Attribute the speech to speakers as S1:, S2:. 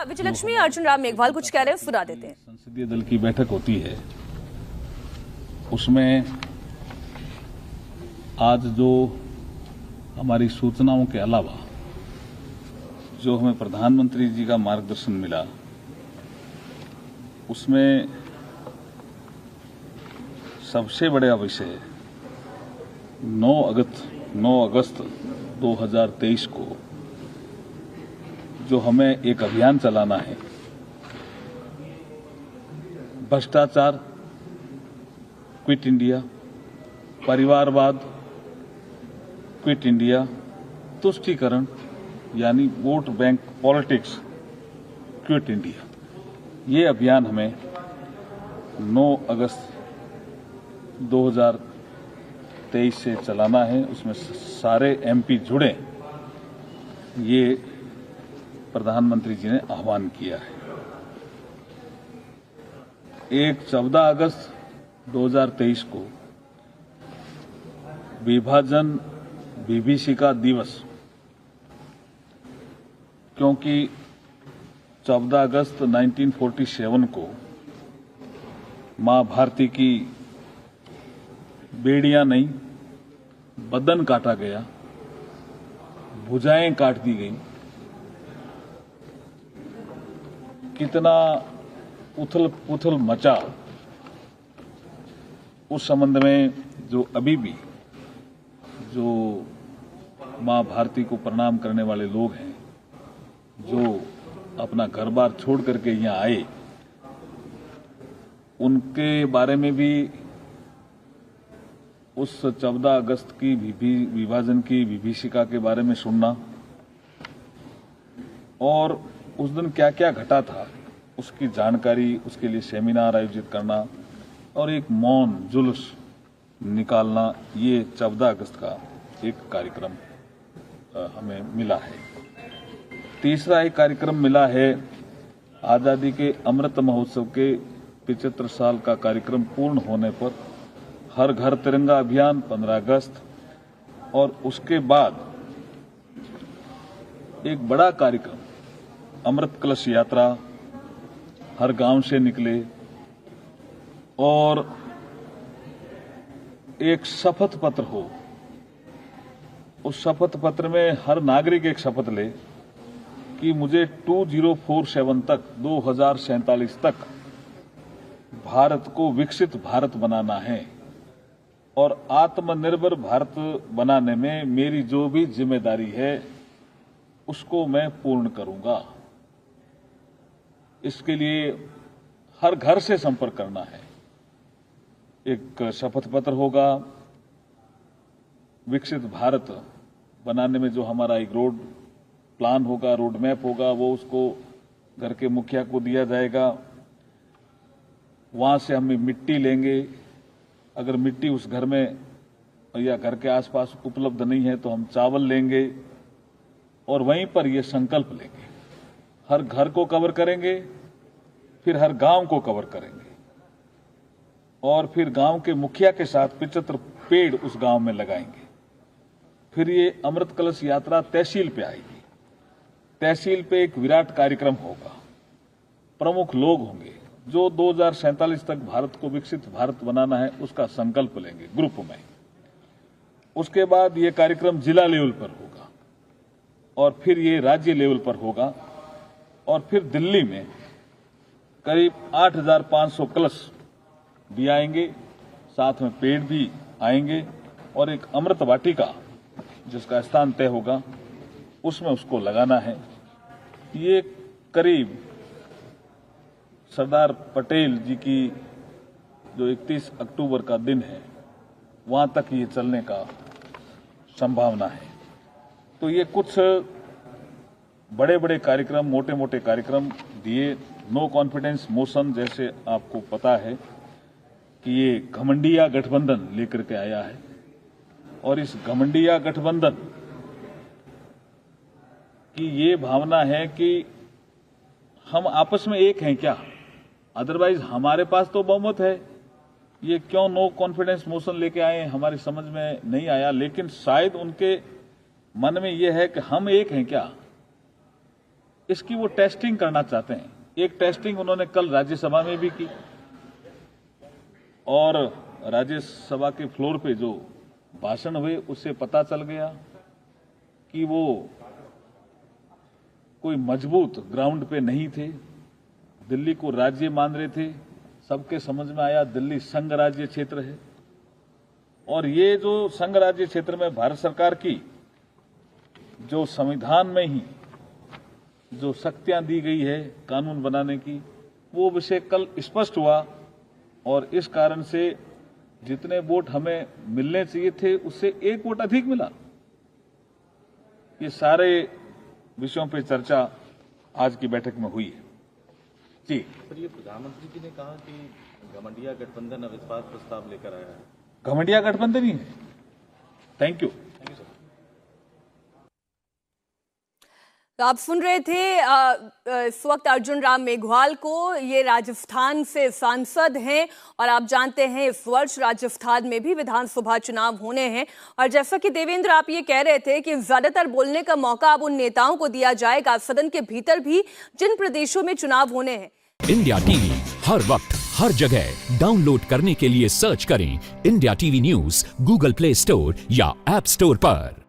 S1: विजयलक्ष्मी अर्जुन राम मेघवाल कुछ कह रहे हैं, सुना देते हैं।
S2: संसदीय दल की बैठक होती है, उसमें आज जो हमारी सूचनाओं के अलावा जो हमें प्रधानमंत्री जी का मार्गदर्शन मिला, उसमें सबसे बड़ा विषय 9 अगस्त 2023 को जो हमें एक अभियान चलाना है, भ्रष्टाचार क्विट इंडिया, परिवारवाद क्विट इंडिया, तुष्टीकरण यानी vote bank politics quit India, ये अभियान हमें 9 अगस्त 2023 से चलाना है। उसमें सारे एमपी जुड़े, ये प्रधानमंत्री जी ने आह्वान किया है। एक 14 अगस्त 2023 को विभाजन विभीषिका दिवस, क्योंकि 14 अगस्त 1947 को मां भारती की बेड़ियां नहीं, बदन काटा गया, भुजाएं काट दी गई। कितना उथल पुथल मचा, उस संबंध में जो अभी भी जो मां भारती को प्रणाम करने वाले लोग हैं, जो अपना घर बार छोड़ करके यहां आए, उनके बारे में भी उस 14 अगस्त की विभाजन की विभीषिका के बारे में सुनना और उस दिन क्या क्या घटा था उसकी जानकारी, उसके लिए सेमिनार आयोजित करना और एक मौन जुलूस निकालना, ये 14 अगस्त का एक कार्यक्रम हमें मिला है। तीसरा एक कार्यक्रम मिला है आजादी के अमृत महोत्सव के 75 साल का कार्यक्रम पूर्ण होने पर हर घर तिरंगा अभियान 15 अगस्त, और उसके बाद एक बड़ा कार्यक्रम अमृत कलश यात्रा, हर गांव से निकले और एक शपथ पत्र हो। उस शपथ पत्र में हर नागरिक एक शपथ ले कि मुझे 2047 तक 2047 तक भारत को विकसित भारत बनाना है और आत्मनिर्भर भारत बनाने में मेरी जो भी जिम्मेदारी है उसको मैं पूर्ण करूंगा। इसके लिए हर घर से संपर्क करना है। एक शपथ पत्र होगा, विकसित भारत बनाने में जो हमारा एक रोड प्लान होगा, रोड मैप होगा, वो उसको घर के मुखिया को दिया जाएगा। वहां से हम मिट्टी लेंगे, अगर मिट्टी उस घर में या घर के आसपास उपलब्ध नहीं है तो हम चावल लेंगे और वहीं पर ये संकल्प लेंगे, हर घर को कवर करेंगे, फिर हर गांव को कवर करेंगे और फिर गांव के मुखिया के साथ 75 पेड़ उस गांव में लगाएंगे। फिर ये अमृत कलश यात्रा तहसील पे आएगी। तहसील पे एक विराट कार्यक्रम होगा, प्रमुख लोग होंगे जो 2047 तक भारत को विकसित भारत बनाना है, उसका संकल्प लेंगे ग्रुप में। उसके बाद ये कार्यक्रम जिला लेवल पर होगा और फिर ये राज्य लेवल पर होगा और फिर दिल्ली में करीब 8,500 कलश भी आएंगे, साथ में पेड़ भी आएंगे और एक अमृत वाटिका जिसका स्थान तय होगा उसमें उसको लगाना है। ये करीब सरदार पटेल जी की जो 31 अक्टूबर का दिन है, वहां तक ये चलने का संभावना है। तो ये कुछ बड़े बड़े कार्यक्रम, मोटे मोटे कार्यक्रम दिए। नो कॉन्फिडेंस मोशन, जैसे आपको पता है कि ये घमंडिया गठबंधन लेकर के आया है और इस घमंडिया गठबंधन की ये भावना है कि हम आपस में एक हैं क्या, अदरवाइज हमारे पास तो बहुमत है, ये क्यों नो कॉन्फिडेंस मोशन लेके आए हमारी समझ में नहीं आया। लेकिन शायद उनके मन में ये है कि हम एक हैं क्या, इसकी वो टेस्टिंग करना चाहते हैं। एक टेस्टिंग उन्होंने कल राज्यसभा में भी की और राज्यसभा के फ्लोर पे जो भाषण हुए उससे पता चल गया कि वो कोई मजबूत ग्राउंड पे नहीं थे। दिल्ली को राज्य मान रहे थे। सबके समझ में आया दिल्ली संघ राज्य क्षेत्र है और ये जो संघ राज्य क्षेत्र में भारत सरकार की जो संविधान में ही जो शक्तियां दी गई है कानून बनाने की, वो विषय कल स्पष्ट हुआ और इस कारण से जितने वोट हमें मिलने चाहिए थे उससे एक वोट अधिक मिला। ये सारे विषयों पर चर्चा आज की बैठक में हुई है। जी
S3: सर, ये प्रधानमंत्री जी ने कहा कि घमंडिया गठबंधन अविश्वास प्रस्ताव लेकर आया है।
S2: घमंडिया गठबंधन ही है। Thank you.
S1: तो आप सुन रहे थे इस वक्त अर्जुन राम मेघवाल को। ये राजस्थान से सांसद हैं और आप जानते हैं इस वर्ष राजस्थान में भी विधानसभा चुनाव होने हैं। और जैसा कि देवेंद्र आप ये कह रहे थे कि ज्यादातर बोलने का मौका अब उन नेताओं को दिया जाएगा सदन के भीतर भी जिन प्रदेशों में चुनाव होने हैं।
S4: इंडिया टीवी हर वक्त हर जगह डाउनलोड करने के लिए सर्च करें India TV news Google play store या ऐप स्टोर पर।